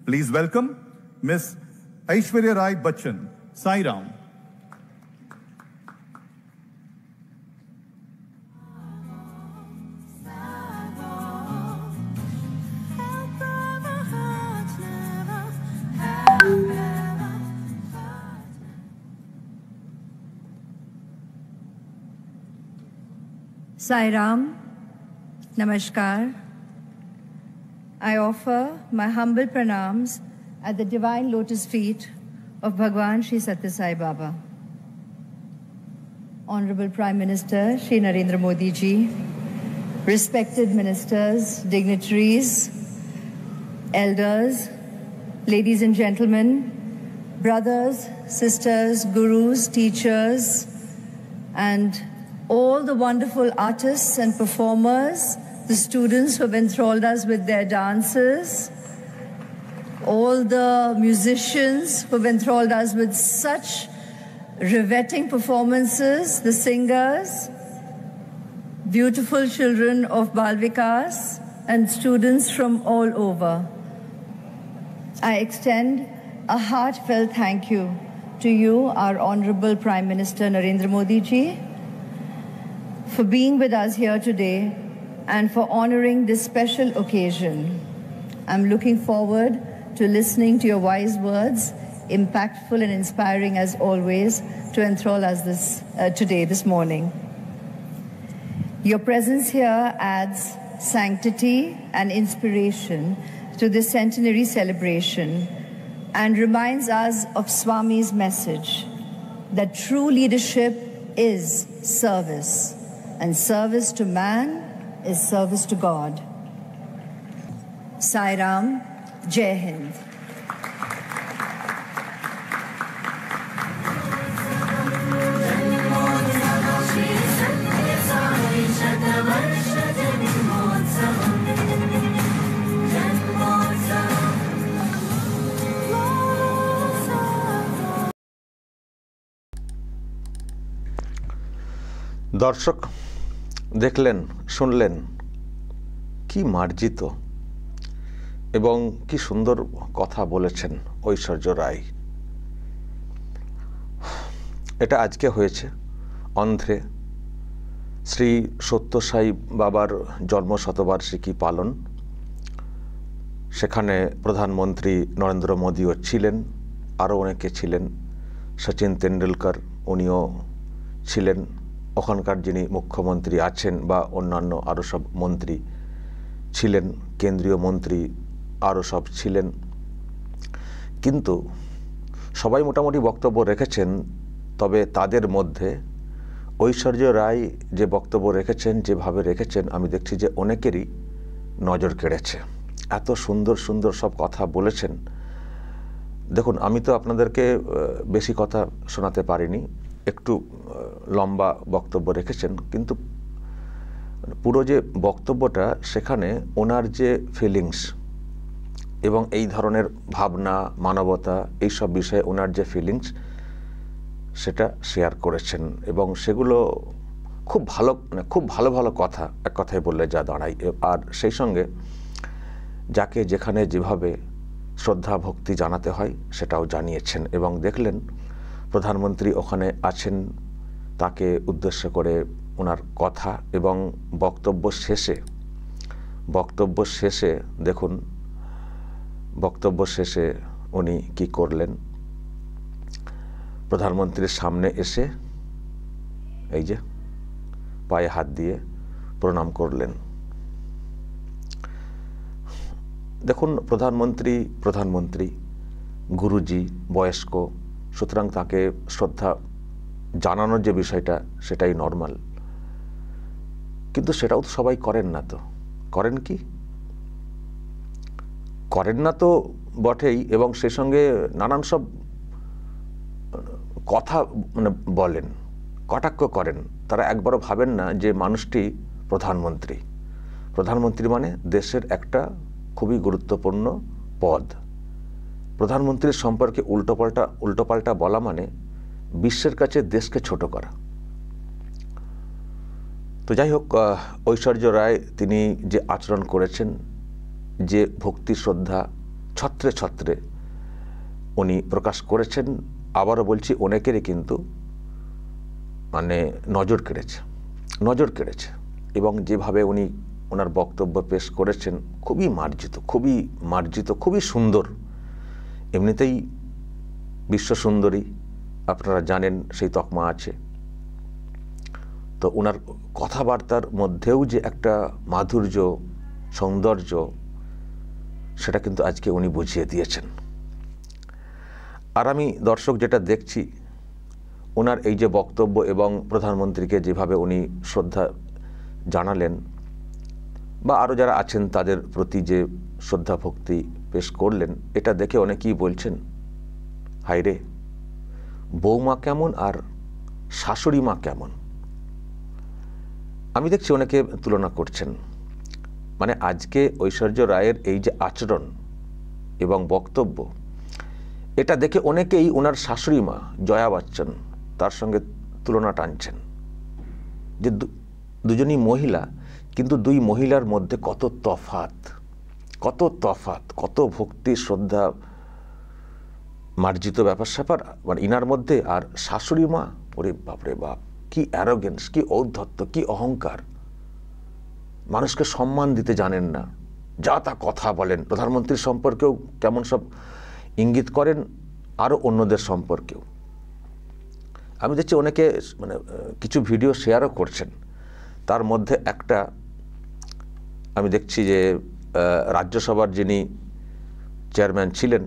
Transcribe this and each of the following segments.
Please welcome Miss Aishwarya Rai Bachchan, Sai Ram. Sai Ram, Namaskar. I offer my humble pranams at the divine lotus feet of Bhagwan Shri Satya Sai Baba. Honorable Prime Minister Shri Narendra Modi ji, respected ministers, dignitaries, elders, ladies and gentlemen, brothers, sisters, gurus, teachers, and all the wonderful artists and performers, the students who have enthralled us with their dances, all the musicians who have enthralled us with such riveting performances, the singers, beautiful children of Bal Vikas, and students from all over. I extend a heartfelt thank you to you, our Honorable Prime Minister Narendra Modi ji, for being with us here today and for honoring this special occasion. I'm looking forward to listening to your wise words, impactful and inspiring as always, to enthrall us this morning. Your presence here adds sanctity and inspiration to this centenary celebration and reminds us of Swami's message that true leadership is service, and service to man is service to God. Sai Ram, Jai Hind. দর্শক দেখলেন, শুনলেন কি মার্জিত এবং কি সুন্দর কথা বলেছেন ঐশ্বর্য রায়। এটা আজকে হয়েছে অন্ধ্রে শ্রী সত্য সাই বাবার জন্মশতবার্ষিকী পালন। সেখানে প্রধানমন্ত্রী নরেন্দ্র মোদিও ছিলেন, আরও অনেকে ছিলেন, সচিন তেন্ডুলকর উনিও ছিলেন, ওখানকার যিনি মুখ্যমন্ত্রী আছেন বা অন্যান্য আরও সব মন্ত্রী ছিলেন, কেন্দ্রীয় মন্ত্রী আরও সব ছিলেন। কিন্তু সবাই মোটামুটি বক্তব্য রেখেছেন, তবে তাদের মধ্যে ঐশ্বর্য রায় যে বক্তব্য রেখেছেন, যেভাবে রেখেছেন, আমি দেখছি যে অনেকেরই নজর কেড়েছে। এত সুন্দর সুন্দর সব কথা বলেছেন। দেখুন, আমি তো আপনাদেরকে বেশি কথা শোনাতে পারিনি, একটু লম্বা বক্তব্য রেখেছেন, কিন্তু পুরো যে বক্তব্যটা সেখানে ওনার যে ফিলিংস এবং এই ধরনের ভাবনা, মানবতা, এইসব বিষয়ে ওনার যে ফিলিংস সেটা শেয়ার করেছেন এবং সেগুলো খুব ভালো, খুব ভালো ভালো কথা, এক কথায় বললে যা দাঁড়ায়। আর সেই সঙ্গে যাকে যেখানে যেভাবে শ্রদ্ধা ভক্তি জানাতে হয় সেটাও জানিয়েছেন। এবং দেখলেন প্রধানমন্ত্রী ওখানে আছেন, তাকে উদ্দেশ্য করে ওনার কথা এবং বক্তব্য শেষে দেখুন, বক্তব্য শেষে উনি কি করলেন। প্রধানমন্ত্রীর সামনে এসে এই যে পায়ে হাত দিয়ে প্রণাম করলেন। দেখুন, প্রধানমন্ত্রী গুরুজি, বয়স্ক, সুতরাং তাকে শ্রদ্ধা জানানোর যে বিষয়টা সেটাই নর্মাল, কিন্তু সেটাও তো সবাই করেন না। তো করেন কি? করেন না তো বটেই, এবং সেই সঙ্গে নানান সব কথা বলেন, কটাক্ষ করেন। তারা একবারও ভাবেন না যে মানুষটি প্রধানমন্ত্রী মানে দেশের একটা খুবই গুরুত্বপূর্ণ পদ। প্রধানমন্ত্রীর সম্পর্কে উল্টোপাল্টা বলা মানে বিশ্বের কাছে দেশকে ছোট করা। তো যাই হোক, ঐশ্বর্য রায় তিনি যে আচরণ করেছেন, যে ভক্তি শ্রদ্ধা ছত্রে ছত্রে উনি প্রকাশ করেছেন। আবারও বলছি, অনেকেরই কিন্তু মানে নজর কেড়েছে এবং যেভাবে উনি ওনার বক্তব্য পেশ করেছেন খুবই মার্জিত, খুবই সুন্দর। এমনিতেই বিশ্ব সুন্দরী আপনারা জানেন, সেই তকমা আছে। তো ওনার কথাবার্তার মধ্যেও যে একটা মাধুর্য, সৌন্দর্য, সেটা কিন্তু আজকে উনি বুঝিয়ে দিয়েছেন। আর আমি দর্শক যেটা দেখছি, ওনার এই যে বক্তব্য এবং প্রধানমন্ত্রীকে যেভাবে উনি শ্রদ্ধা জানালেন বা আরও যারা আছেন তাদের প্রতি যে শ্রদ্ধা ভক্তি পেশ করলেন, এটা দেখে অনেকেই বলছেন, হায়রে, বৌমা কেমন আর শাশুড়ি মা কেমন। আমি দেখছি অনেকে তুলনা করছেন। মানে আজকে ঐশ্বর্য রায়ের এই যে আচরণ এবং বক্তব্য, এটা দেখে অনেকেই ওনার শাশুড়ি মা জয়া বচ্চন তার সঙ্গে তুলনা টানছেন যে দুজনই মহিলা, কিন্তু দুই মহিলার মধ্যে কত তফাৎ, কত ভক্তি, শ্রদ্ধা, মার্জিত ব্যাপার স্যাপার মানে ইনার মধ্যে। আর শাশুড়ি মা, ওরে বাপরে বাপ, কি অ্যারোগেন্স, কি ঔদ্ধত্য, কি অহংকার। মানুষকে সম্মান দিতে জানেন না, যা তা কথা বলেন। প্রধানমন্ত্রীর সম্পর্কেও কেমন সব ইঙ্গিত করেন, আরও অন্যদের সম্পর্কেও। আমি দেখছি অনেকে মানে কিছু ভিডিও শেয়ারও করছেন। তার মধ্যে একটা আমি দেখছি যে রাজ্যসভার যিনি চেয়ারম্যান ছিলেন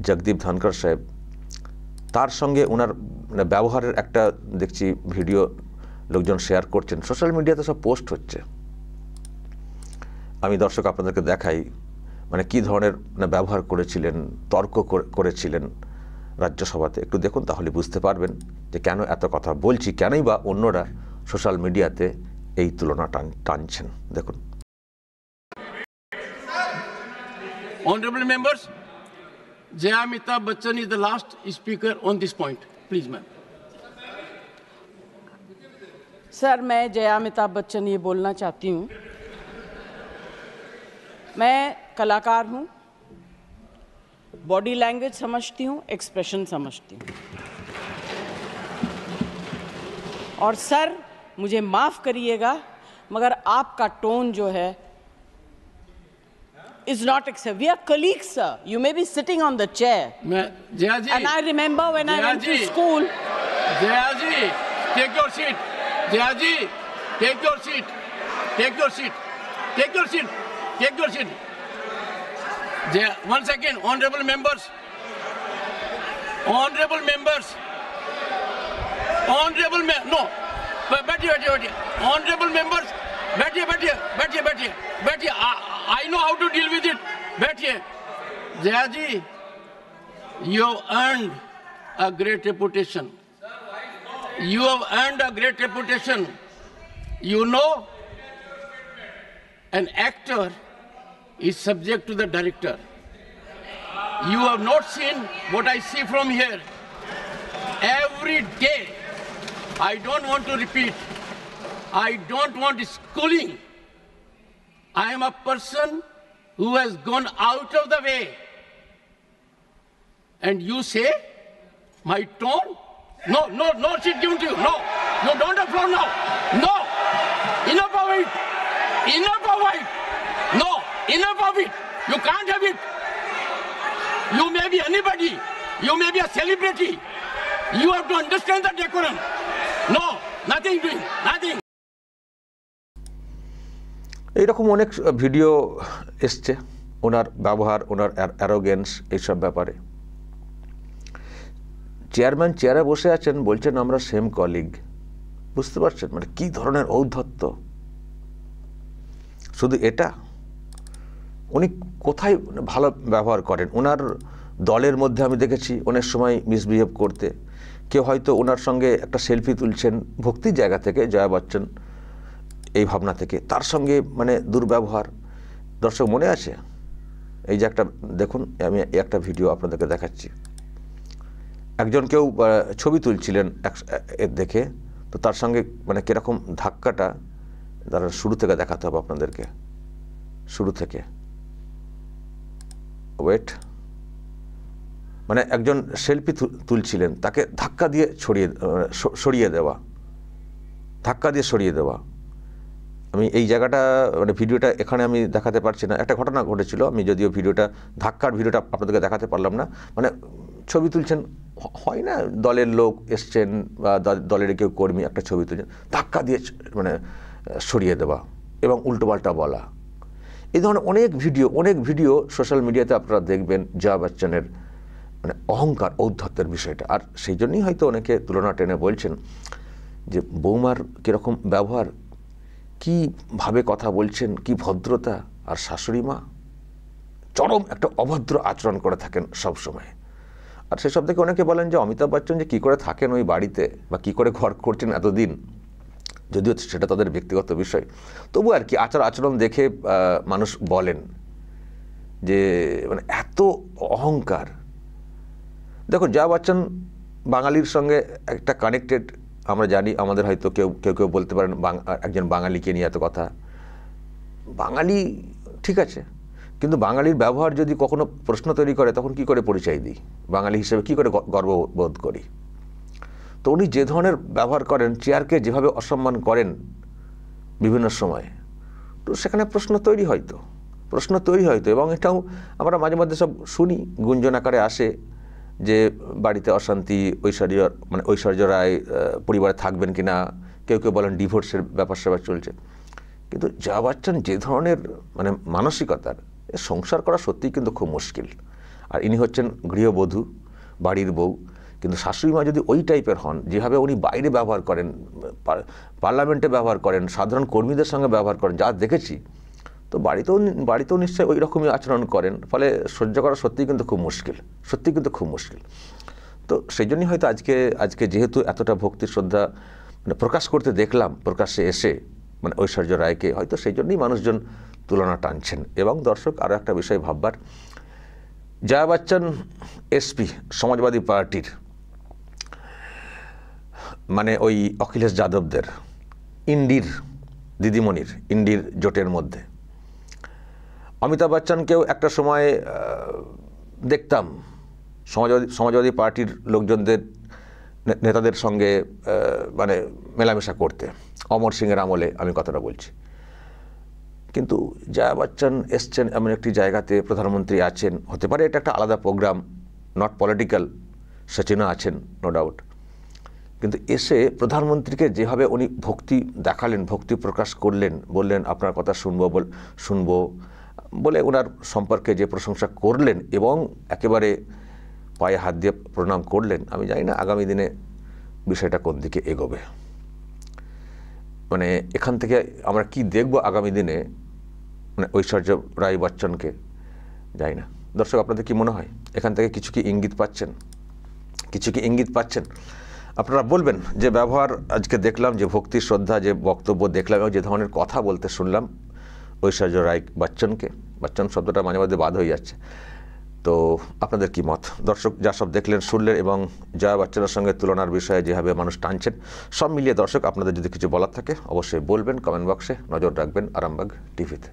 জগদীপ ধনখড় সাহেব, তার সঙ্গে ওনার মানে ব্যবহারের একটা দেখছি ভিডিও লোকজন শেয়ার করছেন, সোশ্যাল মিডিয়াতে সব পোস্ট হচ্ছে। আমি দর্শক আপনাদেরকে দেখাই মানে কি ধরনের ব্যবহার করেছিলেন, তর্ক করেছিলেন রাজ্যসভাতে। একটু দেখুন, তাহলে বুঝতে পারবেন যে কেন এত কথা বলছি, কেনই বা অন্যরা সোশ্যাল মিডিয়াতে এই তুলনা টানছেন। দেখুন। Honorable members, Jaya Amitabh Bachchan is the last speaker on this point. Please, ma'am. Sir, मैं जया अमिताभ बच्चन ये बोलना चाहती हूँ, मैं कलाकार हूँ, बॉडी लैंग्वेज समझती हूँ, एक्सप्रेशन समझती हूँ। और सर, मुझे माफ़ करिएगा, मगर आपका टोन जो है is not acceptable. We are colleagues, sir. You may be sitting on the chair. Jaya ji. And I remember when I went to school. Jaya ji, take your seat. Jaya ji, take your seat. Take your seat. Take your seat. Take your seat. Jaya, 1 second, honorable members. Honorable members. Honorable no. बैठिए. Honorable members. बैठिए. I know how to deal with it. बैठिए. Jaya ji, you have earned a great reputation. You have earned a great reputation. You know, an actor is subject to the director. You have not seen what I see from here. Every day, I don't want to repeat. I don't want schooling. I am a person who has gone out of the way. And you say, my tone? No shit given to you. No, you don't have floor now. No, enough of it. No, enough of it. You can't have it. You may be anybody. You may be a celebrity. You have to understand the decorum. No, nothing doing, nothing. এইরকম অনেক video এসছে ওনার ব্যবহার, ওনার arrogance, এইসব ব্যাপারে। Chairman চেয়ারে বসে আছেন, বলছেন আমরা সেম কলিগ। বুঝতে পারছেন মানে কি ধরনের ঔদ্ধত্য। শুধু এটা, উনি কোথায় ভালো ব্যবহার করেন। ওনার দলের মধ্যে আমি দেখেছি অনেক সময় মিসবিহেভ করতে। কেউ হয়তো ওনার সঙ্গে একটা সেলফি তুলছেন ভক্তির জায়গা থেকে, জয়া বচ্চন এই ভাবনা থেকে, তার সঙ্গে মানে দুর্ব্যবহার। দর্শক মনে আছে এই যে একটা দেখুন, আমি একটা ভিডিও আপনাদেরকে দেখাচ্ছি। একজন কেউ ছবি তুলছিলেন দেখে, তো তার সঙ্গে মানে কিরকম ধাক্কাটা, তারা শুরু থেকে দেখাতে হবে আপনাদেরকে, শুরু থেকে। ওয়েট। মানে একজন সেলফি তুলছিলেন, তাকে ধাক্কা দিয়ে সরিয়ে দেওয়া। আমি এই জায়গাটা মানে ভিডিওটা এখানে আমি দেখাতে পারছি না, একটা ঘটনা ঘটেছিল, আমি যদিও ধাক্কার ভিডিওটা আপনাদেরকে দেখাতে পারলাম না। মানে ছবি তুলছেন, হয় না দলের লোক এসছেন বা দলের কেউ কর্মী একটা ছবি তুলছেন, ধাক্কা দিয়ে মানে সরিয়ে দেওয়া এবং উল্টোপাল্টা বলা। এই ধরনের অনেক ভিডিও সোশ্যাল মিডিয়াতে আপনারা দেখবেন জয়া বচ্চনের মানে অহংকার, ঔদ্ধত্যের বিষয়টা। আর সেই জন্যই হয়তো অনেকে তুলনা টেনে বলছেন যে বৌমার কীরকম ব্যবহার, কীভাবে কথা বলছেন, কি ভদ্রতা, আর শাশুড়ি মা চরম একটা অভদ্র আচরণ করে থাকেন সবসময়। আর সেসব থেকে অনেকে বলেন যে অমিতাভ বচ্চন যে কী করে থাকেন ওই বাড়িতে বা কী করে ঘর করছেন এতদিন, যদিও সেটা তাদের ব্যক্তিগত বিষয়, তবু আর কি আচরণ দেখে মানুষ বলেন যে মানে এত অহংকার। দেখুন, জয়া বচ্চন বাঙালির সঙ্গে একটা কানেক্টেড আমরা জানি, আমাদের হয়তো কেউ বলতে পারেন একজন বাঙালিকে নিয়ে এত কথা। বাঙালি ঠিক আছে, কিন্তু বাঙালির ব্যবহার যদি কখনো প্রশ্ন তৈরি করে তখন কি করে পরিচয় দিই, বাঙালি হিসেবে কি করে গর্ববোধ করি। তো উনি যে ধরনের ব্যবহার করেন, চেয়ারকে যেভাবে অসম্মান করেন বিভিন্ন সময়, তো সেখানে প্রশ্ন তৈরি হয়তো। এবং এটাও আমরা মাঝে মধ্যে সব শুনি, গুঞ্জন আকারে আসে যে বাড়িতে অশান্তি, ঐশ্বর্য রায় পরিবারে থাকবেন কিনা, কেউ বলেন ডিভোর্সের ব্যাপার স্যাপার চলছে। কিন্তু জয়া বচ্চন যে ধরনের মানে মানসিকতার, সংসার করা সত্যিই কিন্তু খুব মুশকিল। আর ইনি হচ্ছেন গৃহবধূ, বাড়ির বউ, কিন্তু শাশুড়ি মা যদি ওই টাইপের হন, যেভাবে উনি বাইরে ব্যবহার করেন, পার্লামেন্টে ব্যবহার করেন, সাধারণ কর্মীদের সঙ্গে ব্যবহার করেন, যা দেখেছি, তো বাড়িতেও নিশ্চয়ই ওই রকমই আচরণ করেন। ফলে সহ্য করা সত্যিই কিন্তু খুব মুশকিল। তো সেই জন্যই হয়তো আজকে যেহেতু এতটা ভক্তি শ্রদ্ধা মানে প্রকাশ করতে দেখলাম প্রকাশ্যে এসে মানে ঐশ্বর্য রায়কে, হয়তো সেই জন্যই মানুষজন তুলনা টানছেন। এবং দর্শক, আরও একটা বিষয় ভাববার, জয়া বচ্চন এসপি সমাজবাদী পার্টির, মানে ওই অখিলেশ যাদবদের ইন্ডির জোটের মধ্যে। অমিতাভ বচ্চনকেও একটা সময় দেখতাম সমাজবাদী পার্টির লোকজনদের, নেতাদের সঙ্গে মানে মেলামেশা করতে, অমর সিংয়ের আমলে আমি কথাটা বলছি। কিন্তু জয়া বচ্চন এসছেন এমন একটি জায়গাতে, প্রধানমন্ত্রী আছেন, হতে পারে এটা একটা আলাদা প্রোগ্রাম, নট পলিটিক্যাল, সচিনও আছেন নো ডাউট, কিন্তু এসে প্রধানমন্ত্রীকে যেভাবে উনি ভক্তি দেখালেন, ভক্তি প্রকাশ করলেন, বললেন আপনার কথা শুনবো বলে ওনার সম্পর্কে যে প্রশংসা করলেন এবং একেবারে পায়ে হাত দিয়ে প্রণাম করলেন, আমি জানি না আগামী দিনে বিষয়টা কোন দিকে এগোবে। মানে এখান থেকে আমরা কি দেখব আগামী দিনে, মানে ঐশ্বর্য রায় বচ্চনকে, জানি না। দর্শক, আপনাদের কি মনে হয়, এখান থেকে কিছু কি ইঙ্গিত পাচ্ছেন? আপনারা বলবেন যে ব্যবহার আজকে দেখলাম, যে ভক্তি শ্রদ্ধা, যে বক্তব্য দেখলাম এবং যে ধরনের কথা বলতে শুনলাম ঐশ্বর্য রায় বচ্চন শব্দটা মাঝে মাঝে বাদ হয়ে যাচ্ছে, তো আপনাদের কি মত? দর্শক, যা সব দেখলেন শুনলেন এবং জয়া বচ্চনের সঙ্গে তুলনার বিষয়ে যেভাবে মানুষ টানছেন, সব মিলিয়ে দর্শক আপনাদের যদি কিছু বলার থাকে অবশ্যই বলবেন, কমেন্ট বক্সে নজর রাখবেন আরামবাগ টিভিতে।